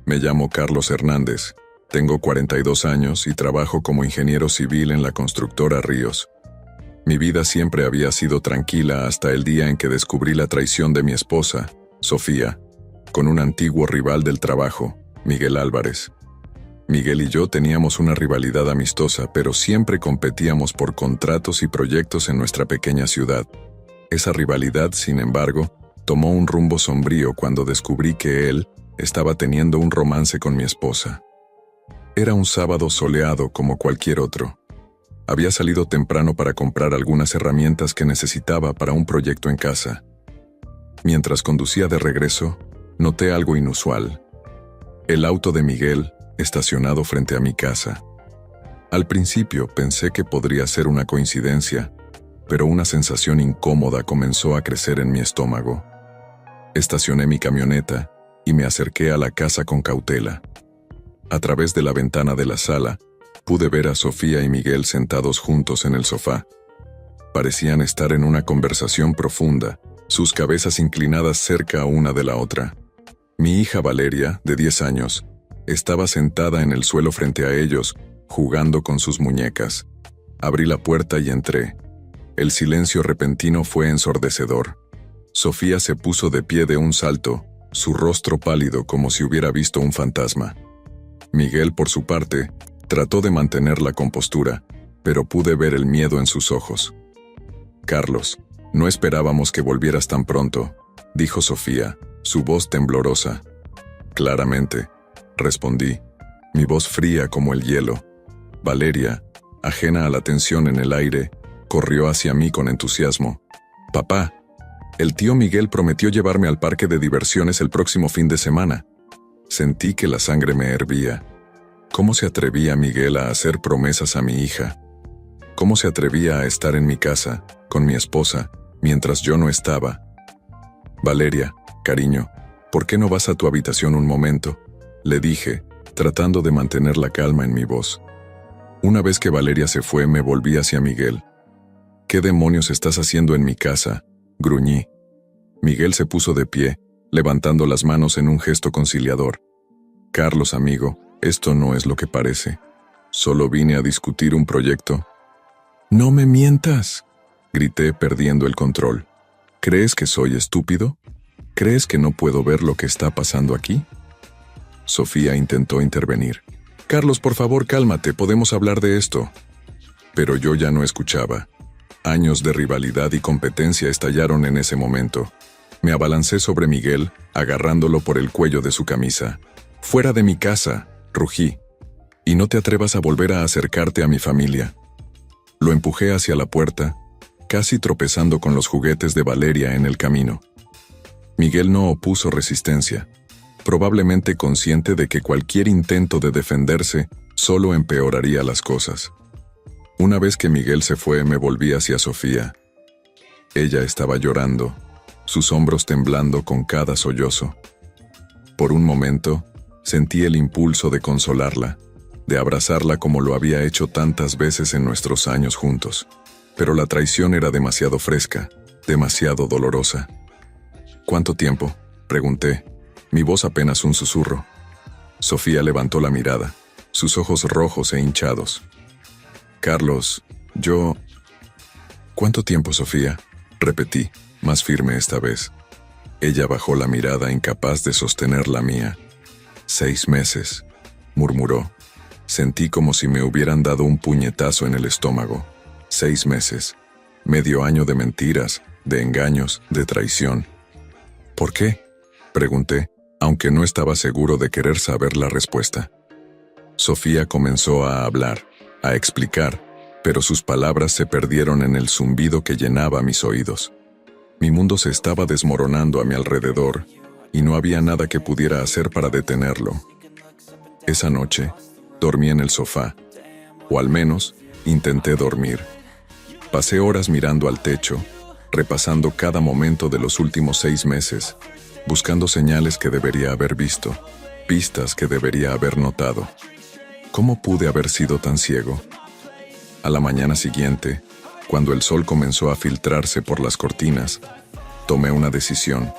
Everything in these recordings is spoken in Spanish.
Me llamo Carlos Hernández, tengo 42 años y trabajo como ingeniero civil en la constructora Ríos. Mi vida siempre había sido tranquila hasta el día en que descubrí la traición de mi esposa, Sofía, con un antiguo rival del trabajo, Miguel Álvarez. Miguel y yo teníamos una rivalidad amistosa, pero siempre competíamos por contratos y proyectos en nuestra pequeña ciudad. Esa rivalidad, sin embargo, tomó un rumbo sombrío cuando descubrí que él estaba teniendo un romance con mi esposa. Era un sábado soleado como cualquier otro. Había salido temprano para comprar algunas herramientas que necesitaba para un proyecto en casa. Mientras conducía de regreso, noté algo inusual. El auto de Miguel, estacionado frente a mi casa. Al principio pensé que podría ser una coincidencia, pero una sensación incómoda comenzó a crecer en mi estómago. Estacioné mi camioneta y me acerqué a la casa con cautela. A través de la ventana de la sala, pude ver a Sofía y Miguel sentados juntos en el sofá. Parecían estar en una conversación profunda, sus cabezas inclinadas cerca una de la otra. Mi hija Valeria, de 10 años, estaba sentada en el suelo frente a ellos, jugando con sus muñecas. Abrí la puerta y entré. El silencio repentino fue ensordecedor. Sofía se puso de pie de un salto, su rostro pálido como si hubiera visto un fantasma. Miguel, por su parte, trató de mantener la compostura, pero pude ver el miedo en sus ojos. «Carlos, no esperábamos que volvieras tan pronto», dijo Sofía, su voz temblorosa. «Claramente», respondí, mi voz fría como el hielo. Valeria, ajena a la tensión en el aire, corrió hacia mí con entusiasmo. «Papá, el tío Miguel prometió llevarme al parque de diversiones el próximo fin de semana». Sentí que la sangre me hervía. ¿Cómo se atrevía Miguel a hacer promesas a mi hija? ¿Cómo se atrevía a estar en mi casa, con mi esposa, mientras yo no estaba? «Valeria, cariño, ¿por qué no vas a tu habitación un momento?», le dije, tratando de mantener la calma en mi voz. Una vez que Valeria se fue, me volví hacia Miguel. «¿Qué demonios estás haciendo en mi casa?», gruñí. Miguel se puso de pie, levantando las manos en un gesto conciliador. «Carlos, amigo, esto no es lo que parece. Solo vine a discutir un proyecto». «¡No me mientas!», grité perdiendo el control. «¿Crees que soy estúpido? ¿Crees que no puedo ver lo que está pasando aquí?». Sofía intentó intervenir. «Carlos, por favor, cálmate, podemos hablar de esto». Pero yo ya no escuchaba. Años de rivalidad y competencia estallaron en ese momento. Me abalancé sobre Miguel, agarrándolo por el cuello de su camisa. «¡Fuera de mi casa!», rugí. «Y no te atrevas a volver a acercarte a mi familia». Lo empujé hacia la puerta, casi tropezando con los juguetes de Valeria en el camino. Miguel no opuso resistencia, probablemente consciente de que cualquier intento de defenderse solo empeoraría las cosas. Una vez que Miguel se fue, me volví hacia Sofía. Ella estaba llorando, sus hombros temblando con cada sollozo. Por un momento, sentí el impulso de consolarla, de abrazarla como lo había hecho tantas veces en nuestros años juntos. Pero la traición era demasiado fresca, demasiado dolorosa. «¿Cuánto tiempo?», pregunté, mi voz apenas un susurro. Sofía levantó la mirada, sus ojos rojos e hinchados. «Carlos, yo...». «¿Cuánto tiempo, Sofía?», repetí, más firme esta vez. Ella bajó la mirada, incapaz de sostener la mía. «6 meses», murmuró. Sentí como si me hubieran dado un puñetazo en el estómago. 6 meses. Medio año de mentiras, de engaños, de traición. «¿Por qué?», pregunté, aunque no estaba seguro de querer saber la respuesta. Sofía comenzó a hablar, a explicar, pero sus palabras se perdieron en el zumbido que llenaba mis oídos. Mi mundo se estaba desmoronando a mi alrededor, y no había nada que pudiera hacer para detenerlo. Esa noche, dormí en el sofá, o al menos, intenté dormir. Pasé horas mirando al techo, repasando cada momento de los últimos 6 meses, buscando señales que debería haber visto, pistas que debería haber notado. ¿Cómo pude haber sido tan ciego? A la mañana siguiente, cuando el sol comenzó a filtrarse por las cortinas, tomé una decisión.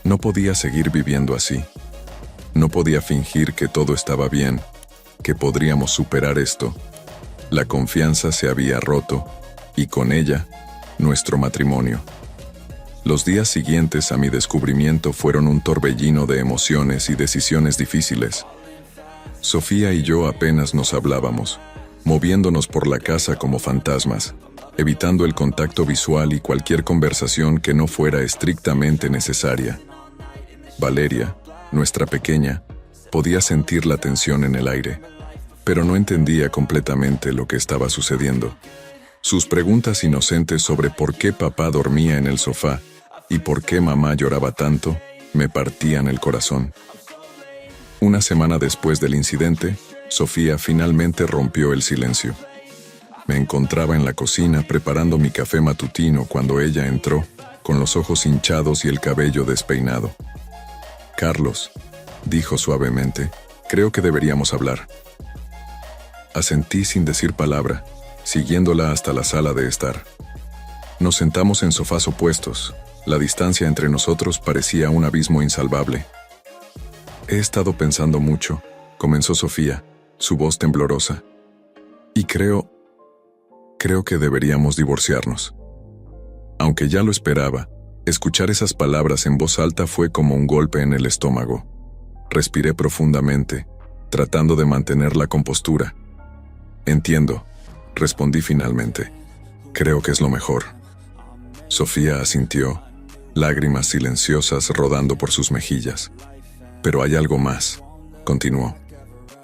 No podía seguir viviendo así. No podía fingir que todo estaba bien, que podríamos superar esto. La confianza se había roto, y con ella, nuestro matrimonio. Los días siguientes a mi descubrimiento fueron un torbellino de emociones y decisiones difíciles. Sofía y yo apenas nos hablábamos, moviéndonos por la casa como fantasmas, evitando el contacto visual y cualquier conversación que no fuera estrictamente necesaria. Valeria, nuestra pequeña, podía sentir la tensión en el aire, pero no entendía completamente lo que estaba sucediendo. Sus preguntas inocentes sobre por qué papá dormía en el sofá y por qué mamá lloraba tanto me partían el corazón. Una semana después del incidente, Sofía finalmente rompió el silencio. Me encontraba en la cocina preparando mi café matutino cuando ella entró, con los ojos hinchados y el cabello despeinado. «Carlos», dijo suavemente, «creo que deberíamos hablar». Asentí sin decir palabra, siguiéndola hasta la sala de estar. Nos sentamos en sofás opuestos. La distancia entre nosotros parecía un abismo insalvable. «He estado pensando mucho», comenzó Sofía, su voz temblorosa. «Y creo que deberíamos divorciarnos». Aunque ya lo esperaba, escuchar esas palabras en voz alta fue como un golpe en el estómago. Respiré profundamente, tratando de mantener la compostura. «Entiendo», respondí finalmente. «Creo que es lo mejor». Sofía asintió, lágrimas silenciosas rodando por sus mejillas. «Pero hay algo más», continuó.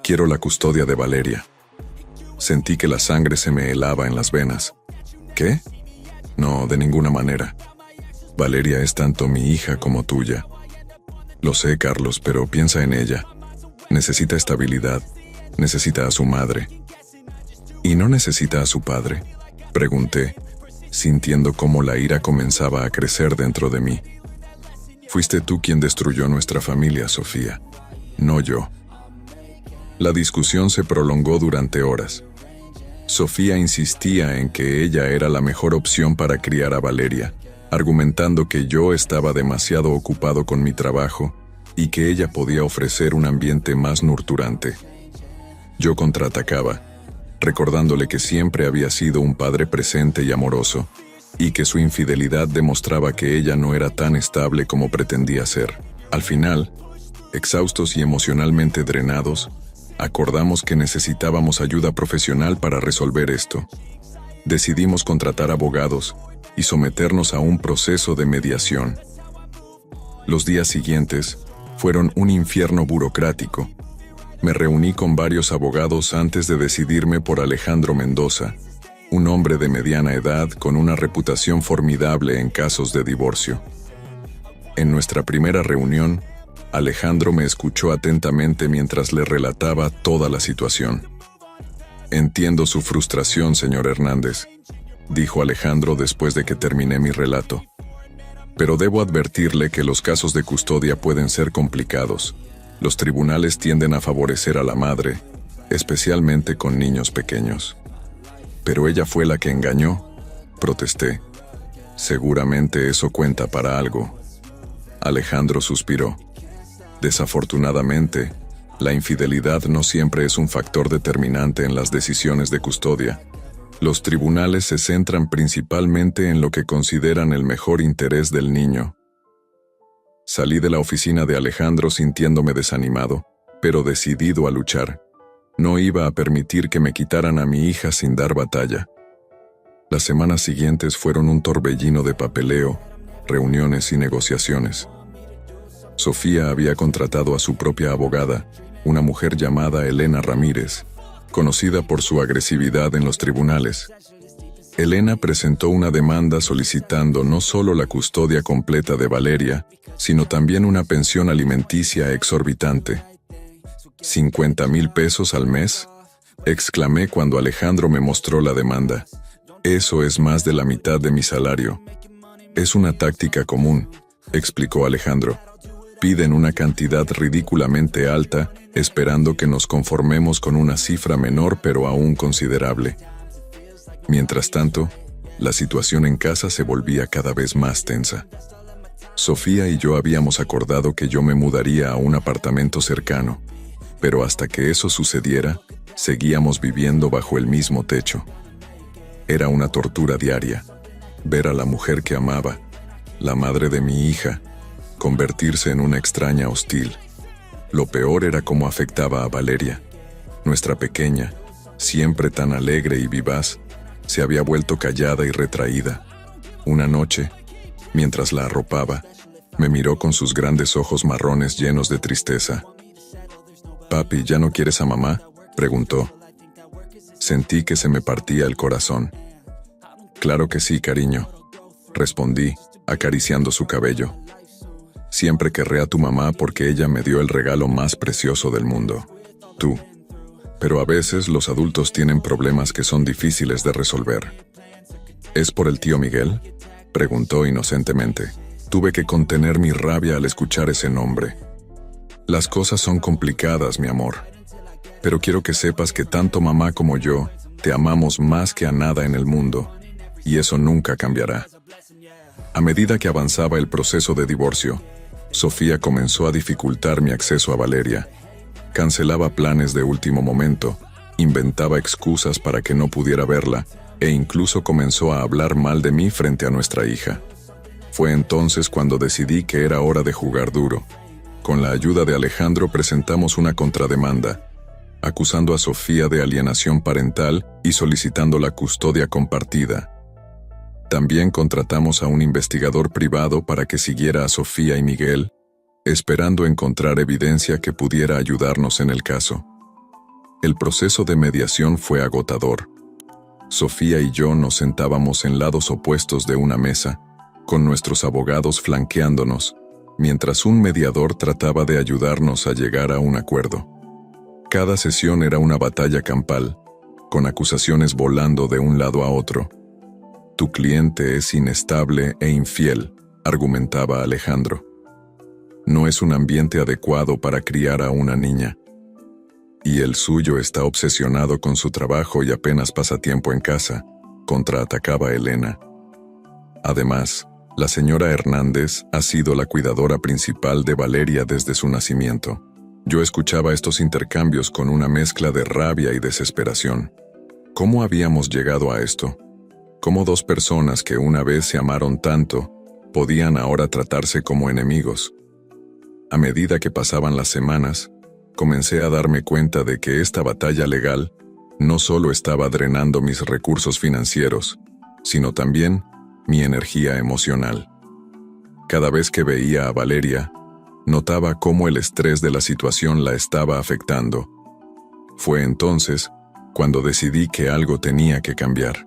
«Quiero la custodia de Valeria». Sentí que la sangre se me helaba en las venas. «¿Qué? No, de ninguna manera. Valeria es tanto mi hija como tuya». «Lo sé, Carlos, pero piensa en ella. Necesita estabilidad. Necesita a su madre». «¿Y no necesita a su padre?», pregunté, sintiendo cómo la ira comenzaba a crecer dentro de mí. «Fuiste tú quien destruyó nuestra familia, Sofía, no yo». La discusión se prolongó durante horas. Sofía insistía en que ella era la mejor opción para criar a Valeria, argumentando que yo estaba demasiado ocupado con mi trabajo y que ella podía ofrecer un ambiente más nurturante. Yo contraatacaba, recordándole que siempre había sido un padre presente y amoroso, y que su infidelidad demostraba que ella no era tan estable como pretendía ser. Al final, exhaustos y emocionalmente drenados, acordamos que necesitábamos ayuda profesional para resolver esto. Decidimos contratar abogados y someternos a un proceso de mediación. Los días siguientes fueron un infierno burocrático. Me reuní con varios abogados antes de decidirme por Alejandro Mendoza, un hombre de mediana edad con una reputación formidable en casos de divorcio. En nuestra primera reunión, Alejandro me escuchó atentamente mientras le relataba toda la situación. «Entiendo su frustración, señor Hernández», dijo Alejandro después de que terminé mi relato. «Pero debo advertirle que los casos de custodia pueden ser complicados. Los tribunales tienden a favorecer a la madre, especialmente con niños pequeños». «Pero ella fue la que engañó», protesté. «Seguramente eso cuenta para algo». Alejandro suspiró. «Desafortunadamente, la infidelidad no siempre es un factor determinante en las decisiones de custodia. Los tribunales se centran principalmente en lo que consideran el mejor interés del niño». Salí de la oficina de Alejandro sintiéndome desanimado, pero decidido a luchar. No iba a permitir que me quitaran a mi hija sin dar batalla. Las semanas siguientes fueron un torbellino de papeleo, reuniones y negociaciones. Sofía había contratado a su propia abogada, una mujer llamada Elena Ramírez, conocida por su agresividad en los tribunales. Elena presentó una demanda solicitando no solo la custodia completa de Valeria, sino también una pensión alimenticia exorbitante. «¿50,000 pesos al mes?», exclamé cuando Alejandro me mostró la demanda. «Eso es más de la mitad de mi salario». «Es una táctica común», explicó Alejandro. «Piden una cantidad ridículamente alta, esperando que nos conformemos con una cifra menor pero aún considerable». Mientras tanto, la situación en casa se volvía cada vez más tensa. Sofía y yo habíamos acordado que yo me mudaría a un apartamento cercano, pero hasta que eso sucediera, seguíamos viviendo bajo el mismo techo. Era una tortura diaria, ver a la mujer que amaba, la madre de mi hija, convertirse en una extraña hostil. Lo peor era cómo afectaba a Valeria. Nuestra pequeña, siempre tan alegre y vivaz, se había vuelto callada y retraída. Una noche, mientras la arropaba, me miró con sus grandes ojos marrones llenos de tristeza. «Papi, ¿ya no quieres a mamá?», preguntó. Sentí que se me partía el corazón. «Claro que sí, cariño», respondí, acariciando su cabello. «Siempre querré a tu mamá porque ella me dio el regalo más precioso del mundo, tú. Pero a veces los adultos tienen problemas que son difíciles de resolver». «¿Es por el tío Miguel?», preguntó inocentemente. Tuve que contener mi rabia al escuchar ese nombre. «Las cosas son complicadas, mi amor. Pero quiero que sepas que tanto mamá como yo te amamos más que a nada en el mundo, y eso nunca cambiará». A medida que avanzaba el proceso de divorcio, Sofía comenzó a dificultar mi acceso a Valeria. Cancelaba planes de último momento, inventaba excusas para que no pudiera verla, e incluso comenzó a hablar mal de mí frente a nuestra hija. Fue entonces cuando decidí que era hora de jugar duro. Con la ayuda de Alejandro presentamos una contrademanda, acusando a Sofía de alienación parental y solicitando la custodia compartida. También contratamos a un investigador privado para que siguiera a Sofía y Miguel, esperando encontrar evidencia que pudiera ayudarnos en el caso. El proceso de mediación fue agotador. Sofía y yo nos sentábamos en lados opuestos de una mesa, con nuestros abogados flanqueándonos, mientras un mediador trataba de ayudarnos a llegar a un acuerdo. Cada sesión era una batalla campal, con acusaciones volando de un lado a otro. «Tu cliente es inestable e infiel», argumentaba Alejandro. «No es un ambiente adecuado para criar a una niña. Y el suyo está obsesionado con su trabajo y apenas pasa tiempo en casa», contraatacaba Elena. Además, la señora Hernández ha sido la cuidadora principal de Valeria desde su nacimiento. Yo escuchaba estos intercambios con una mezcla de rabia y desesperación. ¿Cómo habíamos llegado a esto? ¿Cómo dos personas que una vez se amaron tanto podían ahora tratarse como enemigos? A medida que pasaban las semanas, comencé a darme cuenta de que esta batalla legal no solo estaba drenando mis recursos financieros, sino también mi energía emocional. Cada vez que veía a Valeria, notaba cómo el estrés de la situación la estaba afectando. Fue entonces cuando decidí que algo tenía que cambiar.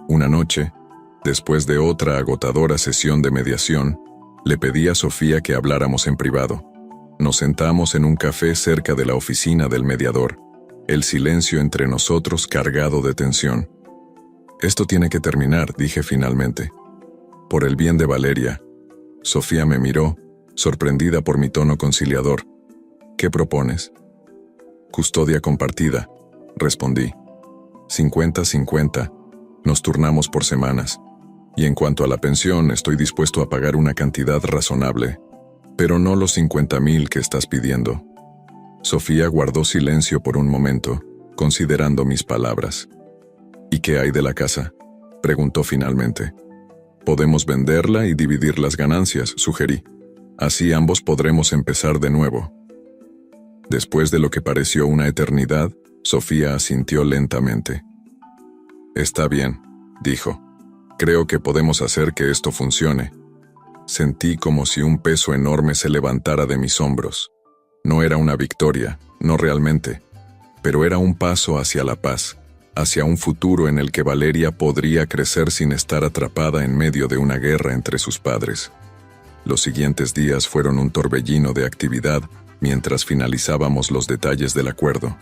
Una noche, después de otra agotadora sesión de mediación, le pedí a Sofía que habláramos en privado. Nos sentamos en un café cerca de la oficina del mediador, el silencio entre nosotros cargado de tensión. «Esto tiene que terminar», dije finalmente. «Por el bien de Valeria». Sofía me miró, sorprendida por mi tono conciliador. «¿Qué propones?». «Custodia compartida», respondí. 50-50, nos turnamos por semanas. Y en cuanto a la pensión, estoy dispuesto a pagar una cantidad razonable, pero no los 50,000 que estás pidiendo. Sofía guardó silencio por un momento, considerando mis palabras. «¿Y qué hay de la casa?», preguntó finalmente. «Podemos venderla y dividir las ganancias», sugerí. «Así ambos podremos empezar de nuevo». Después de lo que pareció una eternidad, Sofía asintió lentamente. «Está bien», dijo. «Creo que podemos hacer que esto funcione». Sentí como si un peso enorme se levantara de mis hombros. No era una victoria, no realmente, pero era un paso hacia la paz, hacia un futuro en el que Valeria podría crecer sin estar atrapada en medio de una guerra entre sus padres. Los siguientes días fueron un torbellino de actividad mientras finalizábamos los detalles del acuerdo.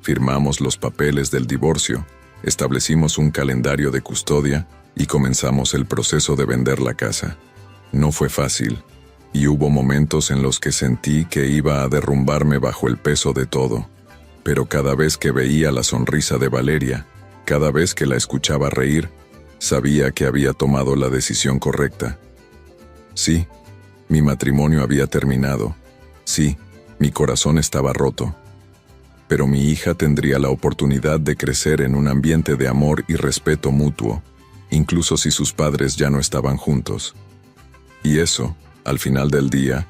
Firmamos los papeles del divorcio, establecimos un calendario de custodia y comenzamos el proceso de vender la casa. No fue fácil, y hubo momentos en los que sentí que iba a derrumbarme bajo el peso de todo. Pero cada vez que veía la sonrisa de Valeria, cada vez que la escuchaba reír, sabía que había tomado la decisión correcta. Sí, mi matrimonio había terminado. Sí, mi corazón estaba roto. Pero mi hija tendría la oportunidad de crecer en un ambiente de amor y respeto mutuo, incluso si sus padres ya no estaban juntos. Y eso, al final del día,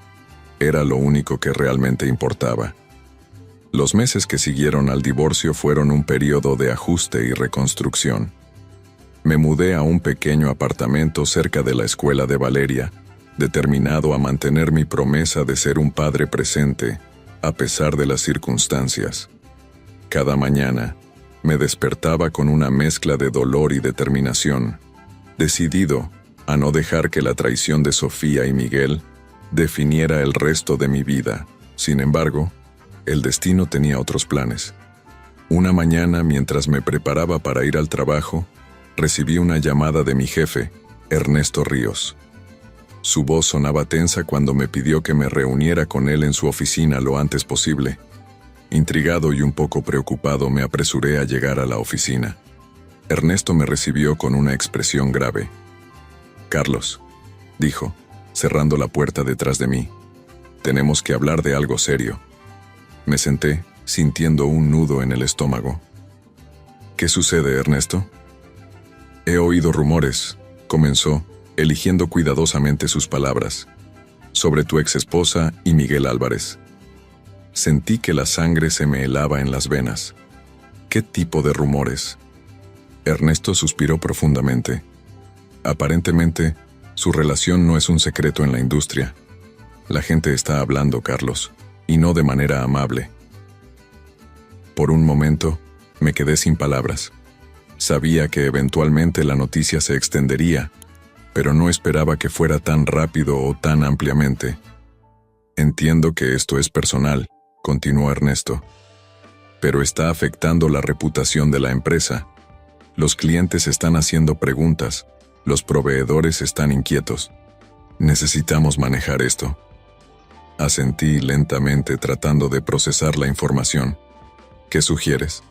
era lo único que realmente importaba. Los meses que siguieron al divorcio fueron un periodo de ajuste y reconstrucción. Me mudé a un pequeño apartamento cerca de la escuela de Valeria, determinado a mantener mi promesa de ser un padre presente, a pesar de las circunstancias. Cada mañana, me despertaba con una mezcla de dolor y determinación, decidido a no dejar que la traición de Sofía y Miguel definiera el resto de mi vida. Sin embargo, el destino tenía otros planes. Una mañana, mientras me preparaba para ir al trabajo, recibí una llamada de mi jefe, Ernesto Ríos. Su voz sonaba tensa cuando me pidió que me reuniera con él en su oficina lo antes posible. Intrigado y un poco preocupado, me apresuré a llegar a la oficina. Ernesto me recibió con una expresión grave. «Carlos», dijo, cerrando la puerta detrás de mí, «tenemos que hablar de algo serio». Me senté, sintiendo un nudo en el estómago. «¿Qué sucede, Ernesto?» «He oído rumores», comenzó, eligiendo cuidadosamente sus palabras, «sobre tu exesposa y Miguel Álvarez». Sentí que la sangre se me helaba en las venas. ¿Qué tipo de rumores? Ernesto suspiró profundamente. Aparentemente, su relación no es un secreto en la industria. La gente está hablando, Carlos, y no de manera amable. Por un momento, me quedé sin palabras. Sabía que eventualmente la noticia se extendería, pero no esperaba que fuera tan rápido o tan ampliamente. Entiendo que esto es personal, continuó Ernesto, pero está afectando la reputación de la empresa. Los clientes están haciendo preguntas, los proveedores están inquietos. Necesitamos manejar esto. Asentí lentamente tratando de procesar la información. ¿Qué sugieres?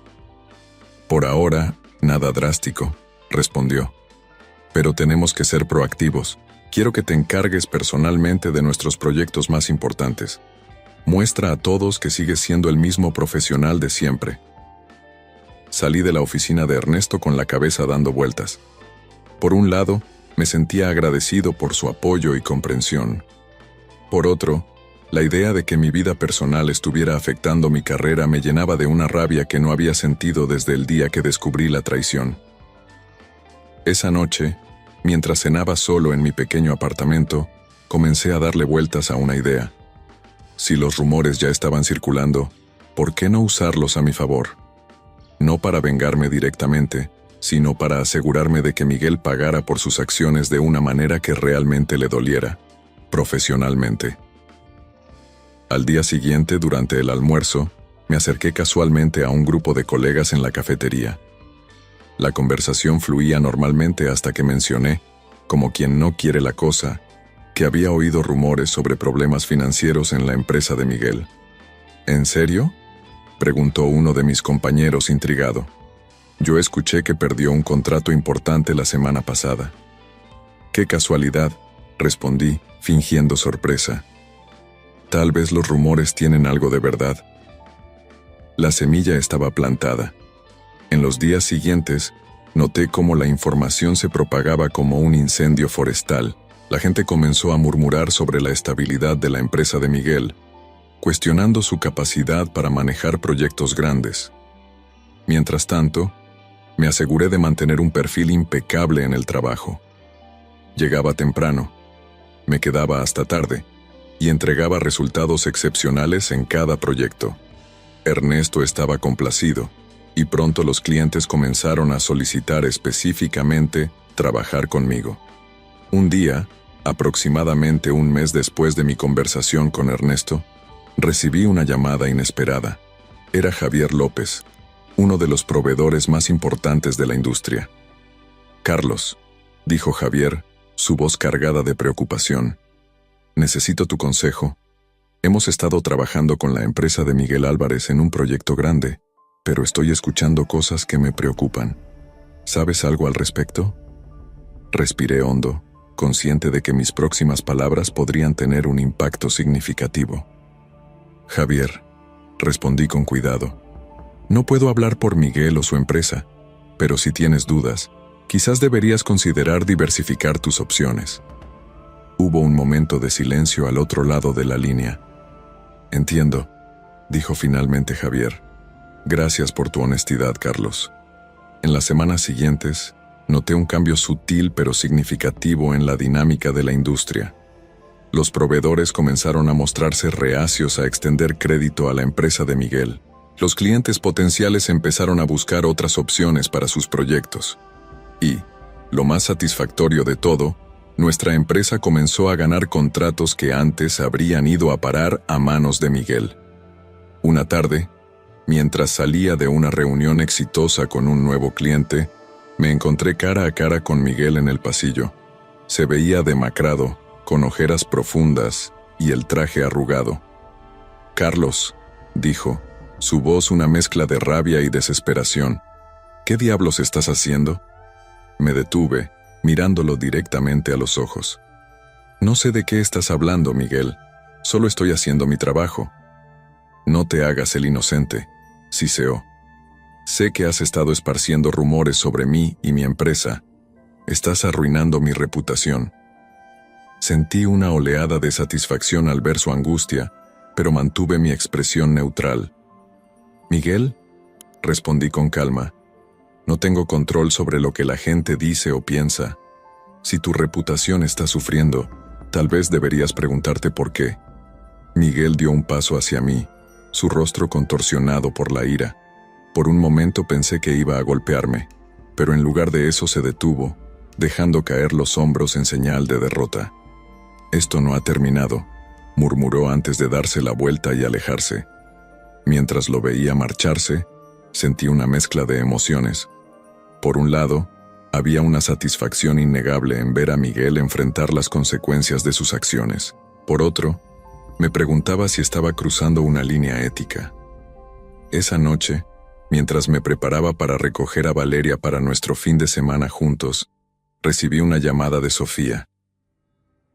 Por ahora, nada drástico, respondió. Pero tenemos que ser proactivos. Quiero que te encargues personalmente de nuestros proyectos más importantes. Muestra a todos que sigues siendo el mismo profesional de siempre. Salí de la oficina de Ernesto con la cabeza dando vueltas. Por un lado, me sentía agradecido por su apoyo y comprensión. Por otro, la idea de que mi vida personal estuviera afectando mi carrera me llenaba de una rabia que no había sentido desde el día que descubrí la traición. Esa noche, mientras cenaba solo en mi pequeño apartamento, comencé a darle vueltas a una idea. Si los rumores ya estaban circulando, ¿por qué no usarlos a mi favor? No para vengarme directamente, sino para asegurarme de que Miguel pagara por sus acciones de una manera que realmente le doliera, profesionalmente. Al día siguiente, durante el almuerzo, me acerqué casualmente a un grupo de colegas en la cafetería. La conversación fluía normalmente hasta que mencioné, como quien no quiere la cosa, que había oído rumores sobre problemas financieros en la empresa de Miguel. ¿En serio?, preguntó uno de mis compañeros intrigado. Yo escuché que perdió un contrato importante la semana pasada. «Qué casualidad», respondí, fingiendo sorpresa. Tal vez los rumores tienen algo de verdad. La semilla estaba plantada. En los días siguientes, noté cómo la información se propagaba como un incendio forestal. La gente comenzó a murmurar sobre la estabilidad de la empresa de Miguel, cuestionando su capacidad para manejar proyectos grandes. Mientras tanto, me aseguré de mantener un perfil impecable en el trabajo. Llegaba temprano, me quedaba hasta tarde, y entregaba resultados excepcionales en cada proyecto. Ernesto estaba complacido, y pronto los clientes comenzaron a solicitar específicamente trabajar conmigo. Un día, aproximadamente un mes después de mi conversación con Ernesto, recibí una llamada inesperada. Era Javier López, uno de los proveedores más importantes de la industria. «Carlos», dijo Javier, su voz cargada de preocupación, «necesito tu consejo. Hemos estado trabajando con la empresa de Miguel Álvarez en un proyecto grande, pero estoy escuchando cosas que me preocupan. ¿Sabes algo al respecto?» Respiré hondo. consciente de que mis próximas palabras podrían tener un impacto significativo. Javier, respondí con cuidado, no puedo hablar por Miguel o su empresa, pero si tienes dudas, quizás deberías considerar diversificar tus opciones. Hubo un momento de silencio al otro lado de la línea. Entiendo, dijo finalmente Javier. Gracias por tu honestidad, Carlos. En las semanas siguientes, noté un cambio sutil pero significativo en la dinámica de la industria. Los proveedores comenzaron a mostrarse reacios a extender crédito a la empresa de Miguel. Los clientes potenciales empezaron a buscar otras opciones para sus proyectos. Y, lo más satisfactorio de todo, nuestra empresa comenzó a ganar contratos que antes habrían ido a parar a manos de Miguel. Una tarde, mientras salía de una reunión exitosa con un nuevo cliente, me encontré cara a cara con Miguel en el pasillo. Se veía demacrado, con ojeras profundas y el traje arrugado. «Carlos», dijo, su voz una mezcla de rabia y desesperación. «¿Qué diablos estás haciendo?» Me detuve, mirándolo directamente a los ojos. «No sé de qué estás hablando, Miguel. Solo estoy haciendo mi trabajo». «No te hagas el inocente», siseó. «Sé que has estado esparciendo rumores sobre mí y mi empresa. Estás arruinando mi reputación». Sentí una oleada de satisfacción al ver su angustia, pero mantuve mi expresión neutral. «Miguel», respondí con calma, «no tengo control sobre lo que la gente dice o piensa. Si tu reputación está sufriendo, tal vez deberías preguntarte por qué». Miguel dio un paso hacia mí, su rostro contorsionado por la ira. Por un momento pensé que iba a golpearme, pero en lugar de eso se detuvo, dejando caer los hombros en señal de derrota. «Esto no ha terminado», murmuró antes de darse la vuelta y alejarse. Mientras lo veía marcharse, sentí una mezcla de emociones. Por un lado, había una satisfacción innegable en ver a Miguel enfrentar las consecuencias de sus acciones. Por otro, me preguntaba si estaba cruzando una línea ética. Esa noche, mientras me preparaba para recoger a Valeria para nuestro fin de semana juntos, recibí una llamada de Sofía.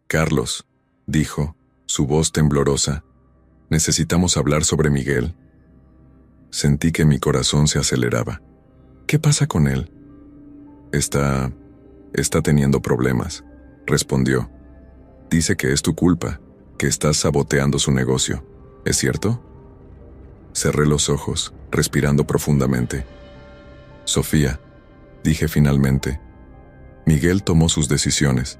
«Carlos», dijo, su voz temblorosa, «necesitamos hablar sobre Miguel». Sentí que mi corazón se aceleraba. «¿Qué pasa con él?» Está teniendo problemas», respondió. «Dice que es tu culpa, que estás saboteando su negocio. ¿Es cierto?» Cerré los ojos, respirando profundamente. «Sofía», dije finalmente, «Miguel tomó sus decisiones.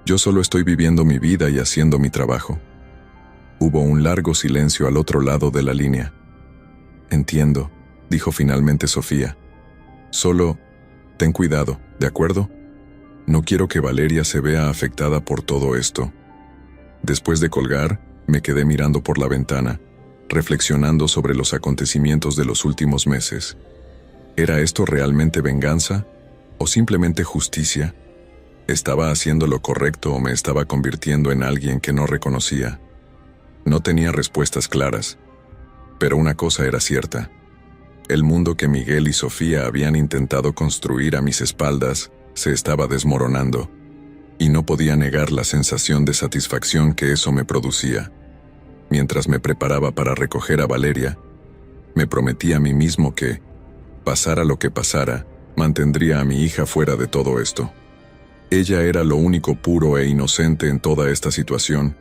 Yo solo estoy viviendo mi vida y haciendo mi trabajo». Hubo un largo silencio al otro lado de la línea. «Entiendo», dijo finalmente Sofía. «Solo, ten cuidado, ¿de acuerdo? No quiero que Valeria se vea afectada por todo esto». Después de colgar, me quedé mirando por la ventana, reflexionando sobre los acontecimientos de los últimos meses. ¿Era esto realmente venganza o simplemente justicia? ¿Estaba haciendo lo correcto o me estaba convirtiendo en alguien que no reconocía? No tenía respuestas claras, pero una cosa era cierta. El mundo que Miguel y Sofía habían intentado construir a mis espaldas se estaba desmoronando, y no podía negar la sensación de satisfacción que eso me producía. Mientras me preparaba para recoger a Valeria, me prometí a mí mismo que, pasara lo que pasara, mantendría a mi hija fuera de todo esto. Ella era lo único puro e inocente en toda esta situación,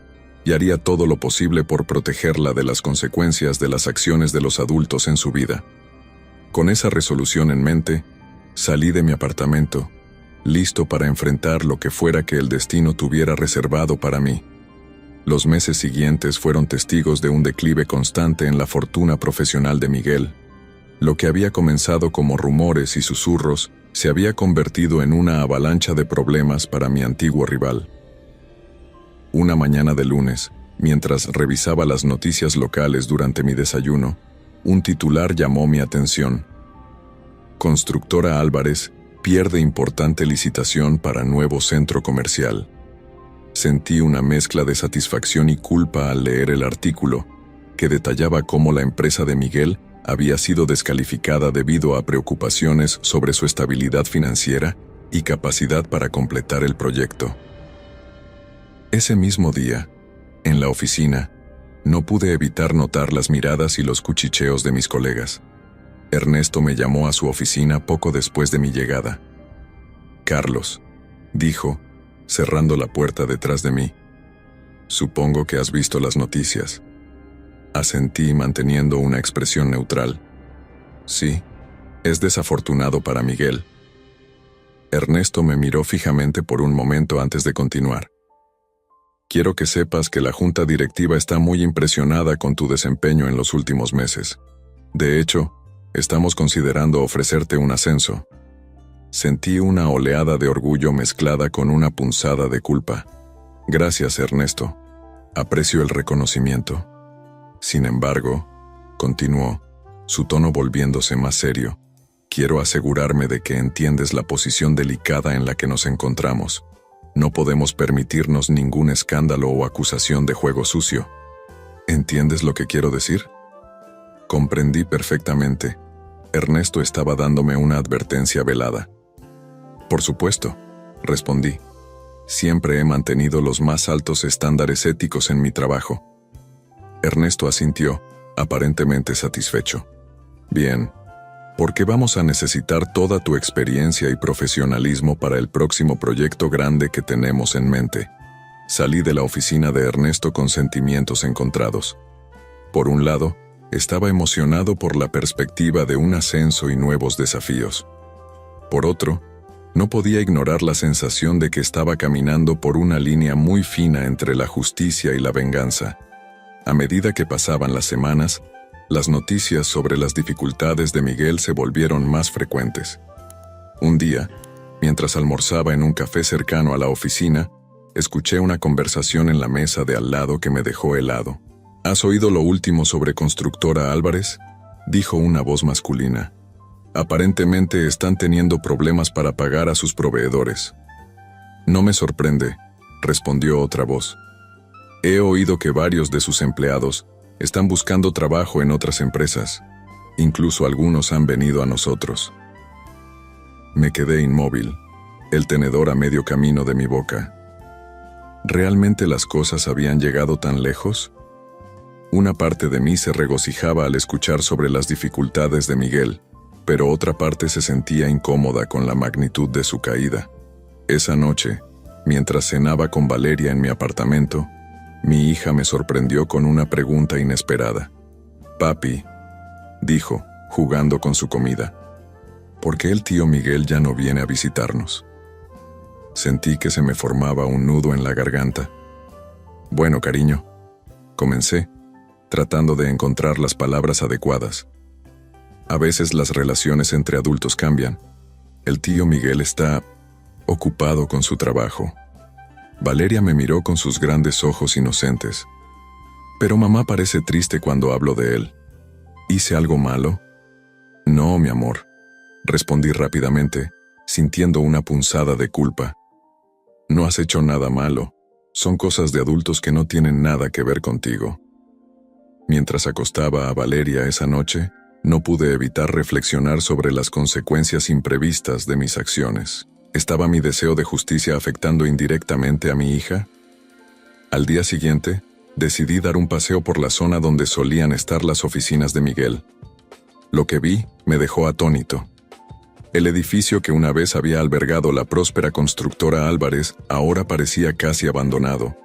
y haría todo lo posible por protegerla de las consecuencias de las acciones de los adultos en su vida. Con esa resolución en mente, salí de mi apartamento, listo para enfrentar lo que fuera que el destino tuviera reservado para mí. Los meses siguientes fueron testigos de un declive constante en la fortuna profesional de Miguel. Lo que había comenzado como rumores y susurros se había convertido en una avalancha de problemas para mi antiguo rival. Una mañana de lunes, mientras revisaba las noticias locales durante mi desayuno, un titular llamó mi atención. Constructora Álvarez pierde importante licitación para nuevo centro comercial. Sentí una mezcla de satisfacción y culpa al leer el artículo, que detallaba cómo la empresa de Miguel había sido descalificada debido a preocupaciones sobre su estabilidad financiera y capacidad para completar el proyecto. Ese mismo día, en la oficina, no pude evitar notar las miradas y los cuchicheos de mis colegas. Ernesto me llamó a su oficina poco después de mi llegada. «Carlos», dijo, cerrando la puerta detrás de mí. «Supongo que has visto las noticias». Asentí manteniendo una expresión neutral. «Sí, es desafortunado para Miguel». Ernesto me miró fijamente por un momento antes de continuar. «Quiero que sepas que la junta directiva está muy impresionada con tu desempeño en los últimos meses. De hecho, estamos considerando ofrecerte un ascenso». Sentí una oleada de orgullo mezclada con una punzada de culpa. «Gracias, Ernesto. Aprecio el reconocimiento». Sin embargo, continuó, su tono volviéndose más serio, «quiero asegurarme de que entiendes la posición delicada en la que nos encontramos. No podemos permitirnos ningún escándalo o acusación de juego sucio». ¿Entiendes lo que quiero decir? Comprendí perfectamente. Ernesto estaba dándome una advertencia velada. «Por supuesto», respondí. «Siempre he mantenido los más altos estándares éticos en mi trabajo». Ernesto asintió, aparentemente satisfecho. «Bien, porque vamos a necesitar toda tu experiencia y profesionalismo para el próximo proyecto grande que tenemos en mente». Salí de la oficina de Ernesto con sentimientos encontrados. Por un lado, estaba emocionado por la perspectiva de un ascenso y nuevos desafíos. Por otro, no podía ignorar la sensación de que estaba caminando por una línea muy fina entre la justicia y la venganza. A medida que pasaban las semanas, las noticias sobre las dificultades de Miguel se volvieron más frecuentes. Un día, mientras almorzaba en un café cercano a la oficina, escuché una conversación en la mesa de al lado que me dejó helado. «¿Has oído lo último sobre Constructora Álvarez?», dijo una voz masculina. «Aparentemente están teniendo problemas para pagar a sus proveedores». «No me sorprende», respondió otra voz. «He oído que varios de sus empleados están buscando trabajo en otras empresas. Incluso algunos han venido a nosotros». Me quedé inmóvil, el tenedor a medio camino de mi boca. ¿Realmente las cosas habían llegado tan lejos? Una parte de mí se regocijaba al escuchar sobre las dificultades de Miguel, pero otra parte se sentía incómoda con la magnitud de su caída. Esa noche, mientras cenaba con Valeria en mi apartamento, mi hija me sorprendió con una pregunta inesperada. «Papi», dijo, jugando con su comida, «¿por qué el tío Miguel ya no viene a visitarnos?». Sentí que se me formaba un nudo en la garganta. «Bueno, cariño», comencé, tratando de encontrar las palabras adecuadas. «A veces las relaciones entre adultos cambian. El tío Miguel está ocupado con su trabajo». Valeria me miró con sus grandes ojos inocentes. «Pero mamá parece triste cuando hablo de él. ¿Hice algo malo?». «No, mi amor», respondí rápidamente, sintiendo una punzada de culpa. «No has hecho nada malo. Son cosas de adultos que no tienen nada que ver contigo». Mientras acostaba a Valeria esa noche, no pude evitar reflexionar sobre las consecuencias imprevistas de mis acciones. ¿Estaba mi deseo de justicia afectando indirectamente a mi hija? Al día siguiente, decidí dar un paseo por la zona donde solían estar las oficinas de Miguel. Lo que vi me dejó atónito. El edificio que una vez había albergado la próspera constructora Álvarez ahora parecía casi abandonado.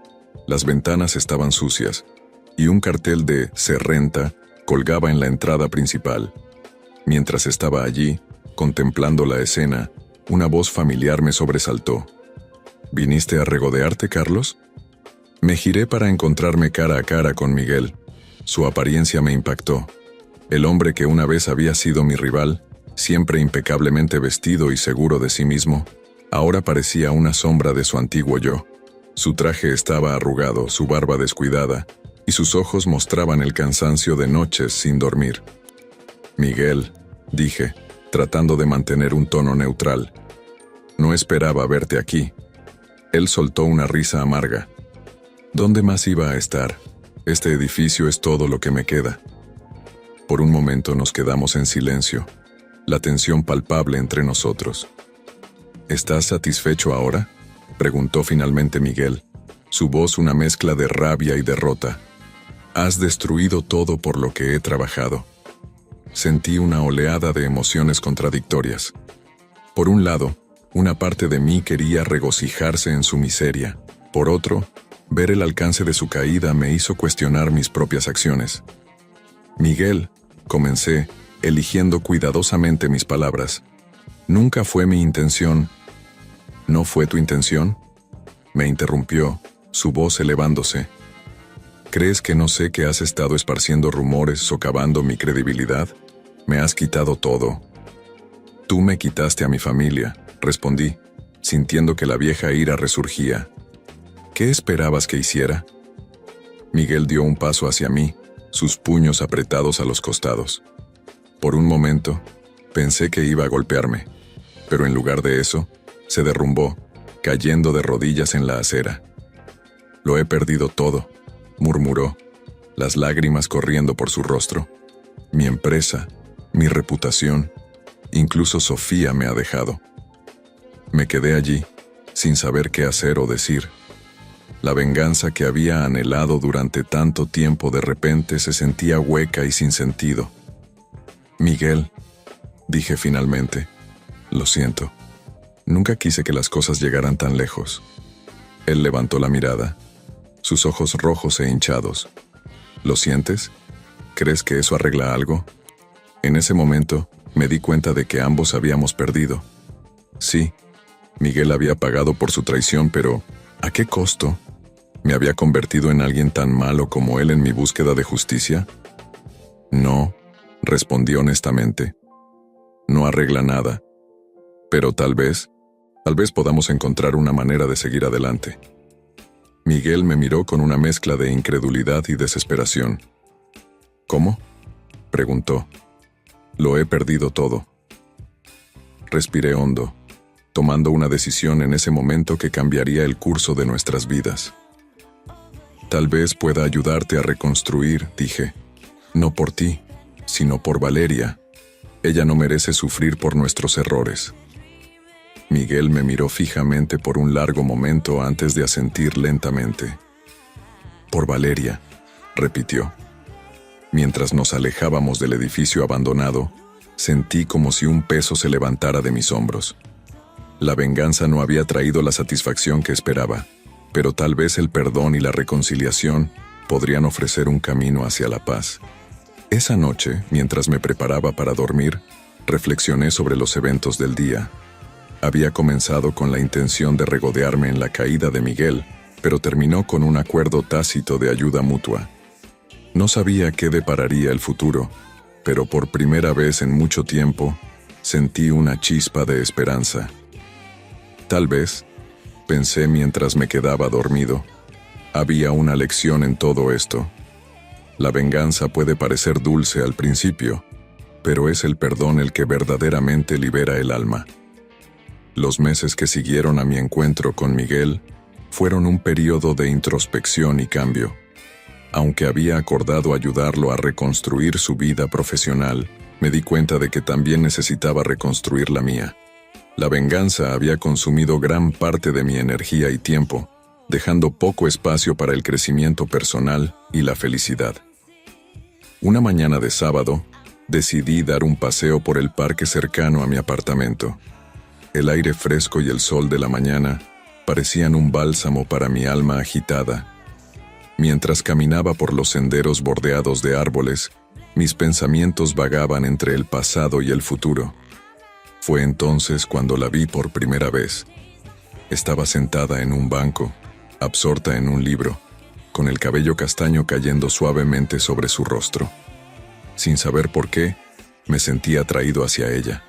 Las ventanas estaban sucias, y un cartel de «Se renta» colgaba en la entrada principal. Mientras estaba allí, contemplando la escena, una voz familiar me sobresaltó. «¿Viniste a regodearte, Carlos?». Me giré para encontrarme cara a cara con Miguel. Su apariencia me impactó. El hombre que una vez había sido mi rival, siempre impecablemente vestido y seguro de sí mismo, ahora parecía una sombra de su antiguo yo. Su traje estaba arrugado, su barba descuidada, y sus ojos mostraban el cansancio de noches sin dormir. «Miguel», dije, tratando de mantener un tono neutral, «no esperaba verte aquí». Él soltó una risa amarga. «¿Dónde más iba a estar? Este edificio es todo lo que me queda». Por un momento nos quedamos en silencio, la tensión palpable entre nosotros. «¿Estás satisfecho ahora?», preguntó finalmente Miguel, Su voz una mezcla de rabia y derrota. Has destruido todo por lo que he trabajado. Sentí una oleada de emociones contradictorias. Por un lado, una parte de mí quería regocijarse en su miseria. Por otro, ver el alcance de su caída me hizo cuestionar mis propias acciones. Miguel, comencé, eligiendo cuidadosamente mis palabras. Nunca fue mi intención. ¿No fue tu intención? Me interrumpió, su voz elevándose. ¿Crees que no sé que has estado esparciendo rumores, socavando mi credibilidad? Me has quitado todo. Tú me quitaste a mi familia, respondí, sintiendo que la vieja ira resurgía. ¿Qué esperabas que hiciera? Miguel dio un paso hacia mí, sus puños apretados a los costados. Por un momento, pensé que iba a golpearme, pero en lugar de eso, se derrumbó, cayendo de rodillas en la acera. Lo he perdido todo, murmuró, las lágrimas corriendo por su rostro. Mi empresa, mi reputación, incluso Sofía me ha dejado. Me quedé allí, sin saber qué hacer o decir. La venganza que había anhelado durante tanto tiempo de repente se sentía hueca y sin sentido. Miguel, dije finalmente, lo siento. Nunca quise que las cosas llegaran tan lejos. Él levantó la mirada, sus ojos rojos e hinchados. ¿Lo sientes? ¿Crees que eso arregla algo? En ese momento, me di cuenta de que ambos habíamos perdido. Sí, Miguel había pagado por su traición, pero ¿a qué costo? ¿Me había convertido en alguien tan malo como él en mi búsqueda de justicia? No, respondí honestamente. No arregla nada. Pero tal vez podamos encontrar una manera de seguir adelante. Miguel me miró con una mezcla de incredulidad y desesperación. ¿Cómo?, preguntó. Lo he perdido todo. Respiré hondo, tomando una decisión en ese momento que cambiaría el curso de nuestras vidas. Tal vez pueda ayudarte a reconstruir, dije. No por ti, sino por Valeria. Ella no merece sufrir por nuestros errores. Miguel me miró fijamente por un largo momento antes de asentir lentamente. Por Valeria, repitió. Mientras nos alejábamos del edificio abandonado, sentí como si un peso se levantara de mis hombros. La venganza no había traído la satisfacción que esperaba, pero tal vez el perdón y la reconciliación podrían ofrecer un camino hacia la paz. Esa noche, mientras me preparaba para dormir, reflexioné sobre los eventos del día. Había comenzado con la intención de regodearme en la caída de Miguel, pero terminó con un acuerdo tácito de ayuda mutua. No sabía qué depararía el futuro, pero por primera vez en mucho tiempo, sentí una chispa de esperanza. Tal vez, pensé mientras me quedaba dormido, había una lección en todo esto. La venganza puede parecer dulce al principio, pero es el perdón el que verdaderamente libera el alma. Los meses que siguieron a mi encuentro con Miguel fueron un periodo de introspección y cambio. Aunque había acordado ayudarlo a reconstruir su vida profesional, me di cuenta de que también necesitaba reconstruir la mía. La venganza había consumido gran parte de mi energía y tiempo, dejando poco espacio para el crecimiento personal y la felicidad. Una mañana de sábado, decidí dar un paseo por el parque cercano a mi apartamento. El aire fresco y el sol de la mañana parecían un bálsamo para mi alma agitada. Mientras caminaba por los senderos bordeados de árboles, mis pensamientos vagaban entre el pasado y el futuro. Fue entonces cuando la vi por primera vez. Estaba sentada en un banco, absorta en un libro, con el cabello castaño cayendo suavemente sobre su rostro. Sin saber por qué, me sentí atraído hacia ella.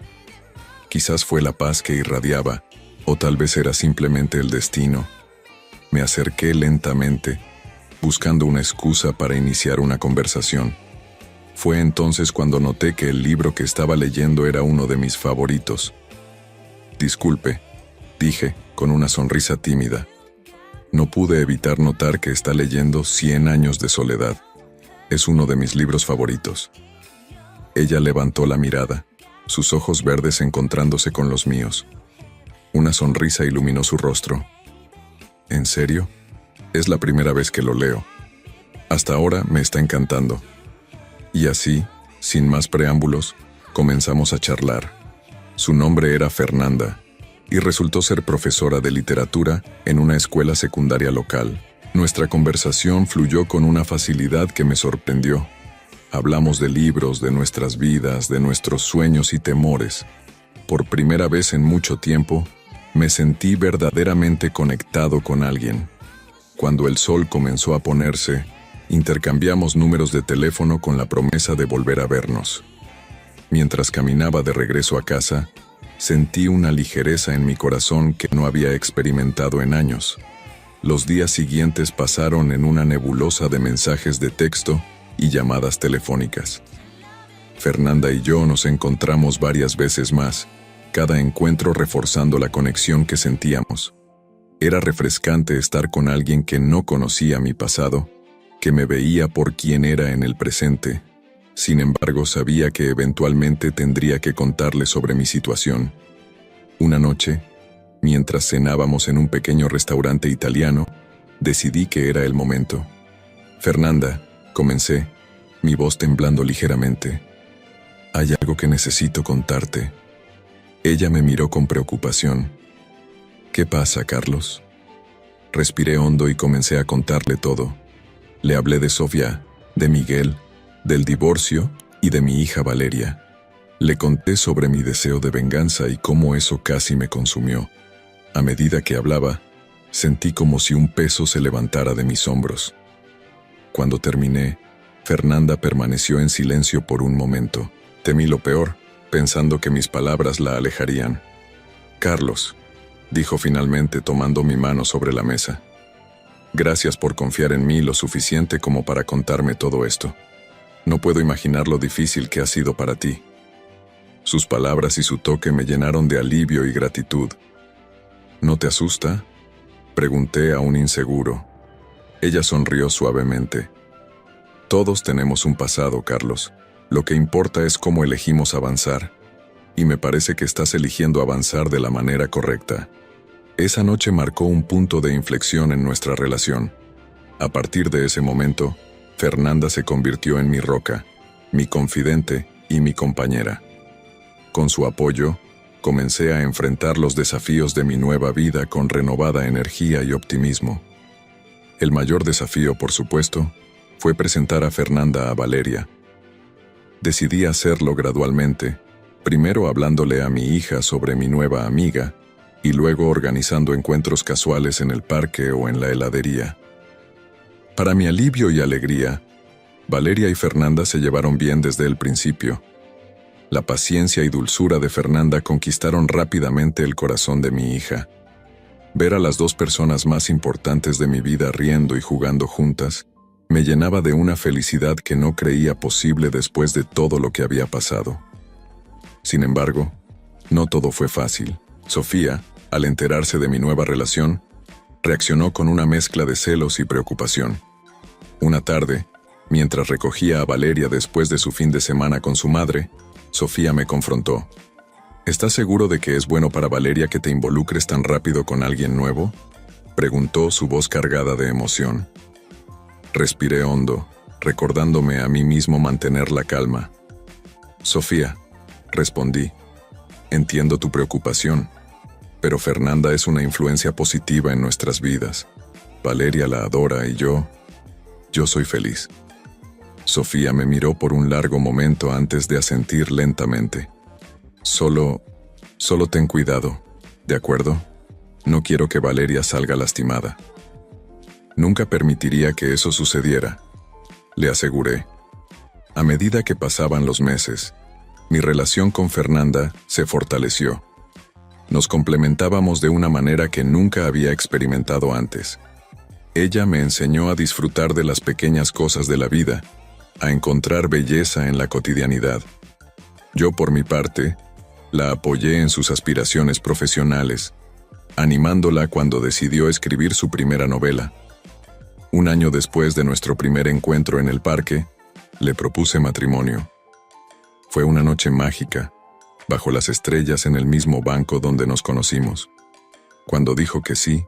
Quizás fue la paz que irradiaba, o tal vez era simplemente el destino. Me acerqué lentamente, buscando una excusa para iniciar una conversación. Fue entonces cuando noté que el libro que estaba leyendo era uno de mis favoritos. Disculpe, dije, con una sonrisa tímida. No pude evitar notar que está leyendo 100 años de soledad. Es uno de mis libros favoritos. Ella levantó la mirada, sus ojos verdes encontrándose con los míos. Una sonrisa iluminó su rostro. ¿En serio?, Es la primera vez que lo leo. Hasta ahora me está encantando. Y así, sin más preámbulos, comenzamos a charlar. Su nombre era Fernanda, y resultó ser profesora de literatura en una escuela secundaria local. Nuestra conversación fluyó con una facilidad que me sorprendió. Hablamos de libros, de nuestras vidas, de nuestros sueños y temores. Por primera vez en mucho tiempo, me sentí verdaderamente conectado con alguien. Cuando el sol comenzó a ponerse, intercambiamos números de teléfono con la promesa de volver a vernos. Mientras caminaba de regreso a casa, sentí una ligereza en mi corazón que no había experimentado en años. Los días siguientes pasaron en una nebulosa de mensajes de texto y llamadas telefónicas. Fernanda y yo nos encontramos varias veces más, cada encuentro reforzando la conexión que sentíamos. Era refrescante estar con alguien que no conocía mi pasado, que me veía por quien era en el presente. Sin embargo, sabía que eventualmente tendría que contarle sobre mi situación. Una noche, mientras cenábamos en un pequeño restaurante italiano, decidí que era el momento. Fernanda, comencé, mi voz temblando ligeramente. Hay algo que necesito contarte. Ella me miró con preocupación. ¿Qué pasa, Carlos? Respiré hondo y comencé a contarle todo. Le hablé de Sofía, de Miguel, del divorcio y de mi hija Valeria. Le conté sobre mi deseo de venganza y cómo eso casi me consumió. A medida que hablaba, sentí como si un peso se levantara de mis hombros. Cuando terminé, Fernanda permaneció en silencio por un momento. Temí lo peor, pensando que mis palabras la alejarían. Carlos, dijo finalmente tomando mi mano sobre la mesa. Gracias por confiar en mí lo suficiente como para contarme todo esto. No puedo imaginar lo difícil que ha sido para ti. Sus palabras y su toque me llenaron de alivio y gratitud. ¿No te asusta?, pregunté aún inseguro. Ella sonrió suavemente. Todos tenemos un pasado, Carlos. Lo que importa es cómo elegimos avanzar. Y me parece que estás eligiendo avanzar de la manera correcta. Esa noche marcó un punto de inflexión en nuestra relación. A partir de ese momento, Fernanda se convirtió en mi roca, mi confidente y mi compañera. Con su apoyo, comencé a enfrentar los desafíos de mi nueva vida con renovada energía y optimismo. El mayor desafío, por supuesto, fue presentar a Fernanda a Valeria. Decidí hacerlo gradualmente, primero hablándole a mi hija sobre mi nueva amiga, y luego organizando encuentros casuales en el parque o en la heladería. Para mi alivio y alegría, Valeria y Fernanda se llevaron bien desde el principio. La paciencia y dulzura de Fernanda conquistaron rápidamente el corazón de mi hija. Ver a las dos personas más importantes de mi vida riendo y jugando juntas me llenaba de una felicidad que no creía posible después de todo lo que había pasado. Sin embargo, no todo fue fácil. Sofía, al enterarse de mi nueva relación, reaccionó con una mezcla de celos y preocupación. Una tarde, mientras recogía a Valeria después de su fin de semana con su madre, Sofía me confrontó. ¿Estás seguro de que es bueno para Valeria que te involucres tan rápido con alguien nuevo?, preguntó, su voz cargada de emoción. Respiré hondo, recordándome a mí mismo mantener la calma. Sofía, respondí, entiendo tu preocupación, pero Fernanda es una influencia positiva en nuestras vidas. Valeria la adora y yo soy feliz. Sofía me miró por un largo momento antes de asentir lentamente. Solo ten cuidado, ¿de acuerdo? No quiero que Valeria salga lastimada. Nunca permitiría que eso sucediera, le aseguré. A medida que pasaban los meses, mi relación con Fernanda se fortaleció. Nos complementábamos de una manera que nunca había experimentado antes. Ella me enseñó a disfrutar de las pequeñas cosas de la vida, a encontrar belleza en la cotidianidad. Yo, por mi parte, la apoyé en sus aspiraciones profesionales, animándola cuando decidió escribir su primera novela. Un año después de nuestro primer encuentro en el parque, le propuse matrimonio. Fue una noche mágica, bajo las estrellas en el mismo banco donde nos conocimos. Cuando dijo que sí,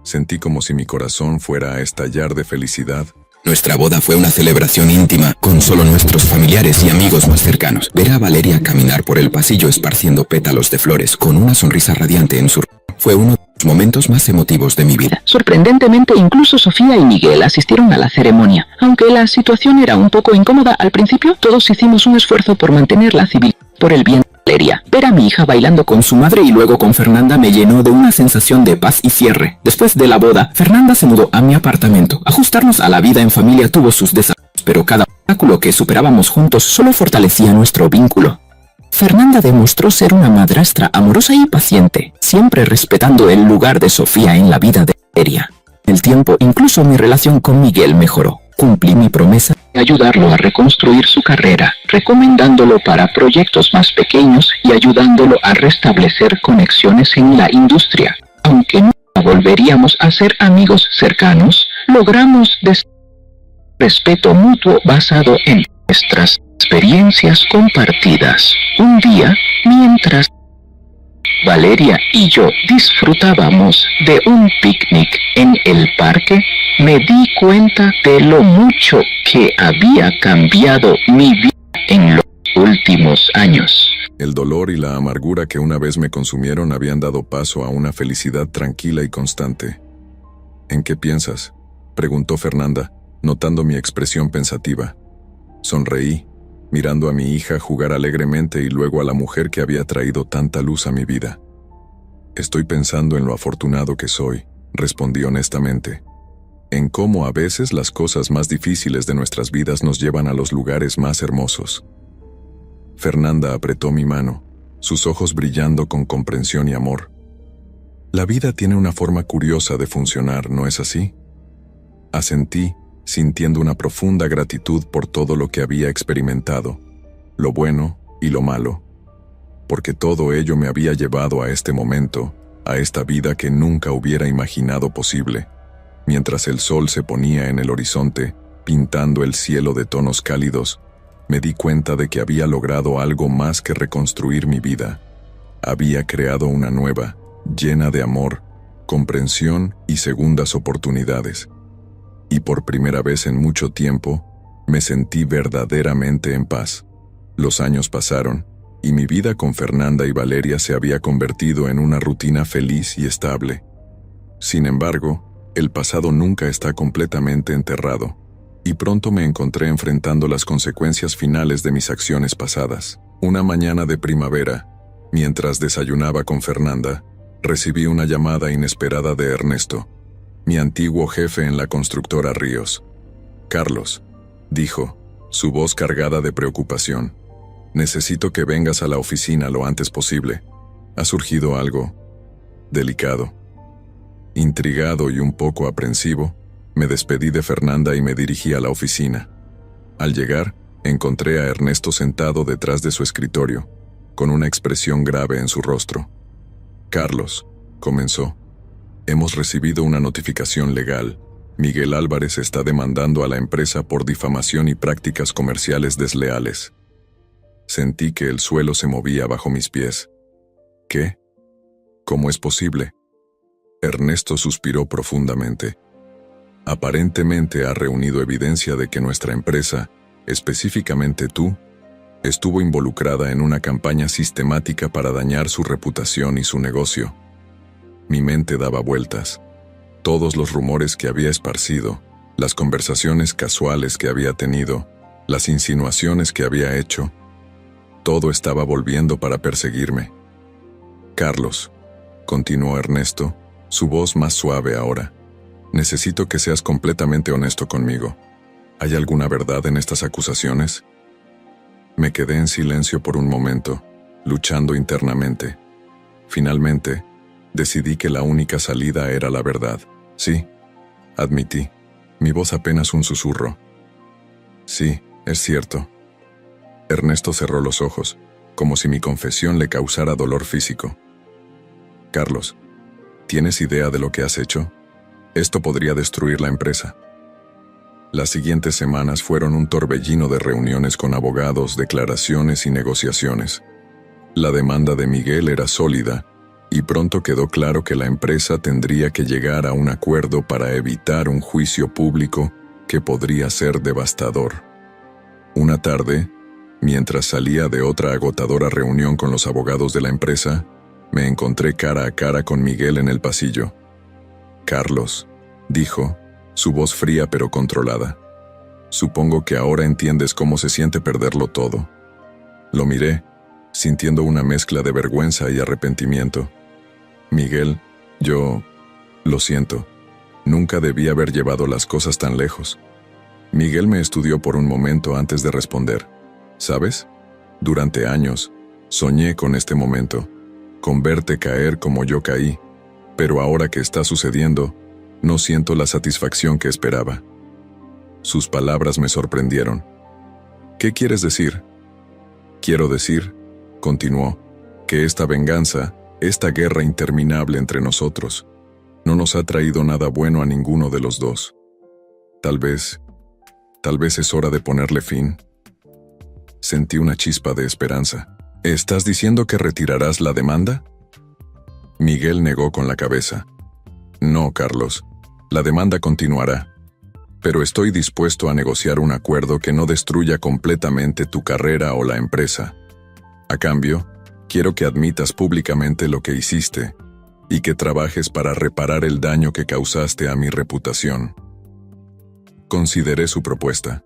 Sentí como si mi corazón fuera a estallar de felicidad. Nuestra boda fue una celebración íntima, con solo nuestros familiares y amigos más cercanos. Ver a Valeria caminar por el pasillo esparciendo pétalos de flores con una sonrisa radiante en su rostro fue uno de los momentos más emotivos de mi vida. Sorprendentemente, incluso Sofía y Miguel asistieron a la ceremonia. Aunque la situación era un poco incómoda al principio, todos hicimos un esfuerzo por mantenerla civil, por el bien de Valeria. Ver a mi hija bailando con su madre y luego con Fernanda me llenó de una sensación de paz y cierre. Después de la boda, Fernanda se mudó a mi apartamento. Ajustarnos a la vida en familia tuvo sus desafíos, pero cada obstáculo que superábamos juntos solo fortalecía nuestro vínculo. Fernanda demostró ser una madrastra amorosa y paciente, siempre respetando el lugar de Sofía en la vida de Valeria. Con el tiempo, incluso mi relación con Miguel mejoró. Cumplí mi promesa de ayudarlo a reconstruir su carrera, recomendándolo para proyectos más pequeños y ayudándolo a restablecer conexiones en la industria. Aunque nunca volveríamos a ser amigos cercanos, logramos respeto mutuo basado en nuestras experiencias compartidas. Un día, mientras Valeria y yo disfrutábamos de un picnic en el parque, me di cuenta de lo mucho que había cambiado mi vida en los últimos años. El dolor y la amargura que una vez me consumieron habían dado paso a una felicidad tranquila y constante. ¿En qué piensas?, preguntó Fernanda, notando mi expresión pensativa. Sonreí, mirando a mi hija jugar alegremente y luego a la mujer que había traído tanta luz a mi vida. Estoy pensando en lo afortunado que soy, respondí honestamente, en cómo a veces las cosas más difíciles de nuestras vidas nos llevan a los lugares más hermosos. Fernanda apretó mi mano, sus ojos brillando con comprensión y amor. La vida tiene una forma curiosa de funcionar, ¿no es así? Asentí, sintiendo una profunda gratitud por todo lo que había experimentado, lo bueno y lo malo, porque todo ello me había llevado a este momento, a esta vida que nunca hubiera imaginado posible. Mientras el sol se ponía en el horizonte, pintando el cielo de tonos cálidos, me di cuenta de que había logrado algo más que reconstruir mi vida. Había creado una nueva, llena de amor, comprensión y segundas oportunidades. Y por primera vez en mucho tiempo, me sentí verdaderamente en paz. Los años pasaron, y mi vida con Fernanda y Valeria se había convertido en una rutina feliz y estable. Sin embargo, el pasado nunca está completamente enterrado, y pronto me encontré enfrentando las consecuencias finales de mis acciones pasadas. Una mañana de primavera, mientras desayunaba con Fernanda, recibí una llamada inesperada de Ernesto, mi antiguo jefe en la constructora Ríos. «Carlos», dijo, su voz cargada de preocupación, «necesito que vengas a la oficina lo antes posible. Ha surgido algo delicado». Intrigado y un poco aprensivo, me despedí de Fernanda y me dirigí a la oficina. Al llegar, encontré a Ernesto sentado detrás de su escritorio, con una expresión grave en su rostro. «Carlos», comenzó, «hemos recibido una notificación legal. Miguel Álvarez está demandando a la empresa por difamación y prácticas comerciales desleales». Sentí que el suelo se movía bajo mis pies. «¿Qué? ¿Cómo es posible?». Ernesto suspiró profundamente. «Aparentemente ha reunido evidencia de que nuestra empresa, específicamente tú, estuvo involucrada en una campaña sistemática para dañar su reputación y su negocio». Mi mente daba vueltas. Todos los rumores que había esparcido, las conversaciones casuales que había tenido, las insinuaciones que había hecho, todo estaba volviendo para perseguirme. «Carlos», continuó Ernesto, su voz más suave ahora, «necesito que seas completamente honesto conmigo. ¿Hay alguna verdad en estas acusaciones?». Me quedé en silencio por un momento, luchando internamente. Finalmente, decidí que la única salida era la verdad. «Sí», admití, mi voz apenas un susurro. «Sí, es cierto». Ernesto cerró los ojos, como si mi confesión le causara dolor físico. «Carlos, ¿tienes idea de lo que has hecho? Esto podría destruir la empresa». Las siguientes semanas fueron un torbellino de reuniones con abogados, declaraciones y negociaciones. La demanda de Miguel era sólida, y pronto quedó claro que la empresa tendría que llegar a un acuerdo para evitar un juicio público que podría ser devastador. Una tarde, mientras salía de otra agotadora reunión con los abogados de la empresa, me encontré cara a cara con Miguel en el pasillo. «Carlos», dijo, su voz fría pero controlada. «Supongo que ahora entiendes cómo se siente perderlo todo». Lo miré, sintiendo una mezcla de vergüenza y arrepentimiento. «Miguel, lo siento. Nunca debí haber llevado las cosas tan lejos». Miguel me estudió por un momento antes de responder. «¿Sabes? Durante años, soñé con este momento, con verte caer como yo caí, pero ahora que está sucediendo, no siento la satisfacción que esperaba». Sus palabras me sorprendieron. «¿Qué quieres decir?» «Quiero decir», continuó, «que esta venganza, esta guerra interminable entre nosotros, no nos ha traído nada bueno a ninguno de los dos. Tal vez es hora de ponerle fin». Sentí una chispa de esperanza. «¿Estás diciendo que retirarás la demanda?» Miguel negó con la cabeza. «No, Carlos, la demanda continuará. Pero estoy dispuesto a negociar un acuerdo que no destruya completamente tu carrera o la empresa. A cambio, quiero que admitas públicamente lo que hiciste y que trabajes para reparar el daño que causaste a mi reputación». Consideré su propuesta.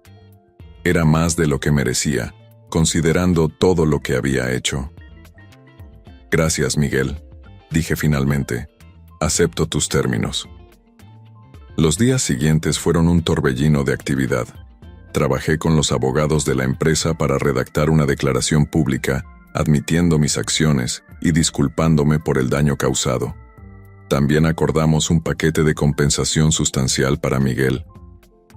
Era más de lo que merecía, considerando todo lo que había hecho. «Gracias, Miguel», dije finalmente. «Acepto tus términos». Los días siguientes fueron un torbellino de actividad. Trabajé con los abogados de la empresa para redactar una declaración pública, admitiendo mis acciones y disculpándome por el daño causado. También acordamos un paquete de compensación sustancial para Miguel.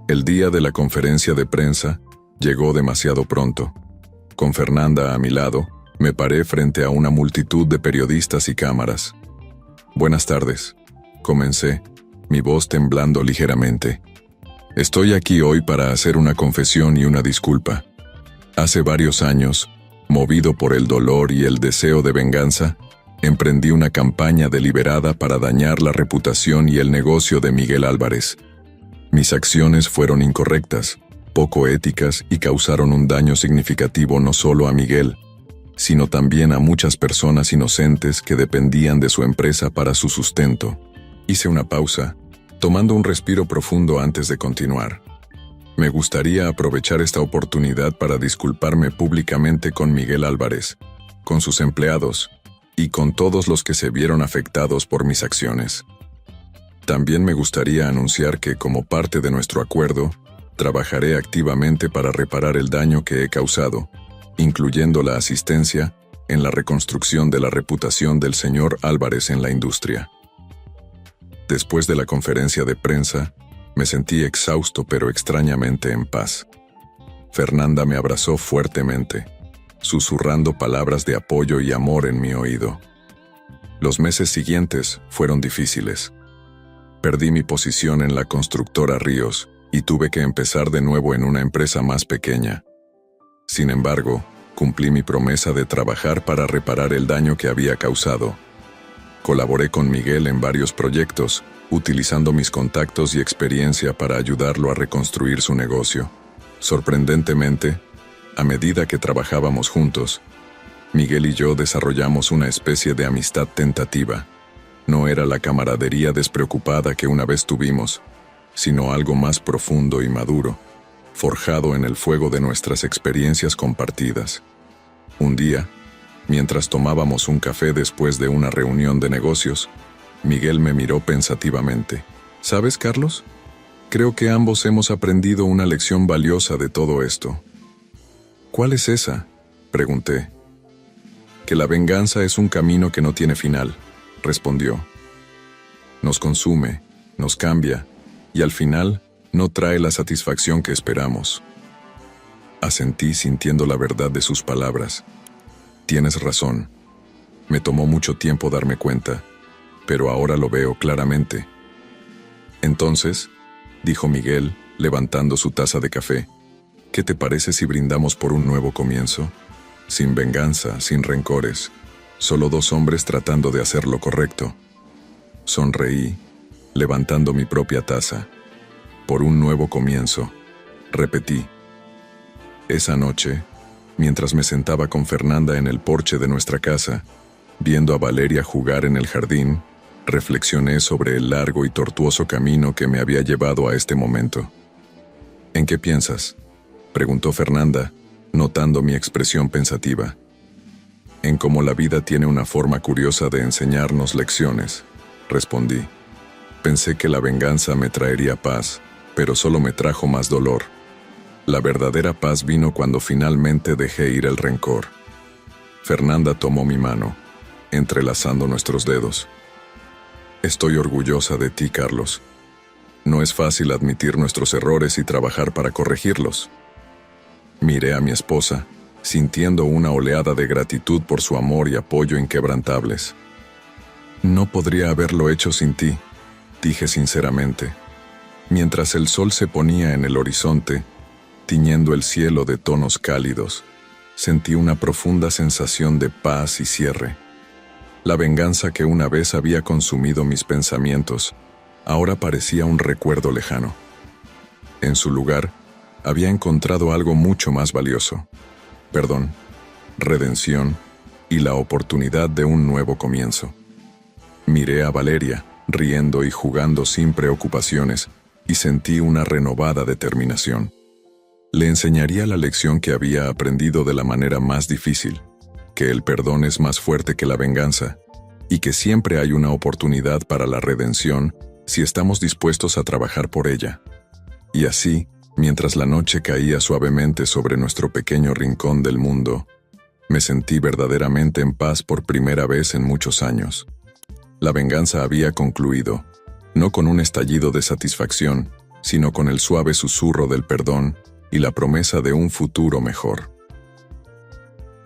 El día de la conferencia de prensa llegó demasiado pronto. Con Fernanda a mi lado, me paré frente a una multitud de periodistas y cámaras. «Buenas tardes», comencé, mi voz temblando ligeramente. «Estoy aquí hoy para hacer una confesión y una disculpa. Hace varios años, movido por el dolor y el deseo de venganza, emprendí una campaña deliberada para dañar la reputación y el negocio de Miguel Álvarez. Mis acciones fueron incorrectas, poco éticas y causaron un daño significativo no solo a Miguel, sino también a muchas personas inocentes que dependían de su empresa para su sustento». Hice una pausa, tomando un respiro profundo antes de continuar. «Me gustaría aprovechar esta oportunidad para disculparme públicamente con Miguel Álvarez, con sus empleados y con todos los que se vieron afectados por mis acciones. También me gustaría anunciar que, como parte de nuestro acuerdo, trabajaré activamente para reparar el daño que he causado, incluyendo la asistencia en la reconstrucción de la reputación del señor Álvarez en la industria». Después de la conferencia de prensa, me sentí exhausto pero extrañamente en paz. Fernanda me abrazó fuertemente, susurrando palabras de apoyo y amor en mi oído. Los meses siguientes fueron difíciles. Perdí mi posición en la constructora Ríos y tuve que empezar de nuevo en una empresa más pequeña. Sin embargo, cumplí mi promesa de trabajar para reparar el daño que había causado. Colaboré con Miguel en varios proyectos, utilizando mis contactos y experiencia para ayudarlo a reconstruir su negocio. Sorprendentemente, a medida que trabajábamos juntos, Miguel y yo desarrollamos una especie de amistad tentativa. No era la camaradería despreocupada que una vez tuvimos, sino algo más profundo y maduro, forjado en el fuego de nuestras experiencias compartidas. Un día, mientras tomábamos un café después de una reunión de negocios, Miguel me miró pensativamente. «¿Sabes, Carlos? Creo que ambos hemos aprendido una lección valiosa de todo esto». «¿Cuál es esa?», pregunté. «Que la venganza es un camino que no tiene final», respondió. «Nos consume, nos cambia, y al final no trae la satisfacción que esperamos». Asentí sintiendo la verdad de sus palabras. «Tienes razón. Me tomó mucho tiempo darme cuenta, pero ahora lo veo claramente». «Entonces», dijo Miguel, levantando su taza de café, «¿qué te parece si brindamos por un nuevo comienzo? Sin venganza, sin rencores, Solo dos hombres tratando de hacer lo correcto. Sonreí, levantando mi propia taza. Por un nuevo comienzo, repetí. Esa noche, mientras me sentaba con Fernanda en el porche de nuestra casa, viendo a Valeria jugar en el jardín, reflexioné sobre el largo y tortuoso camino que me había llevado a este momento. ¿En qué piensas?, preguntó Fernanda, notando mi expresión pensativa. En cómo la vida tiene una forma curiosa de enseñarnos lecciones, respondí. Pensé que la venganza me traería paz, pero solo me trajo más dolor. La verdadera paz vino cuando finalmente dejé ir el rencor. Fernanda tomó mi mano, entrelazando nuestros dedos. Estoy orgullosa de ti, Carlos. No es fácil admitir nuestros errores y trabajar para corregirlos. Miré a mi esposa, sintiendo una oleada de gratitud por su amor y apoyo inquebrantables. No podría haberlo hecho sin ti, dije sinceramente. Mientras el sol se ponía en el horizonte, tiñendo el cielo de tonos cálidos, sentí una profunda sensación de paz y cierre. La venganza que una vez había consumido mis pensamientos, ahora parecía un recuerdo lejano. En su lugar, había encontrado algo mucho más valioso: perdón, redención y la oportunidad de un nuevo comienzo. Miré a Valeria, riendo y jugando sin preocupaciones, y sentí una renovada determinación. Le enseñaría la lección que había aprendido de la manera más difícil, que el perdón es más fuerte que la venganza, y que siempre hay una oportunidad para la redención si estamos dispuestos a trabajar por ella. Y así, mientras la noche caía suavemente sobre nuestro pequeño rincón del mundo, me sentí verdaderamente en paz por primera vez en muchos años. La venganza había concluido, no con un estallido de satisfacción, sino con el suave susurro del perdón y la promesa de un futuro mejor.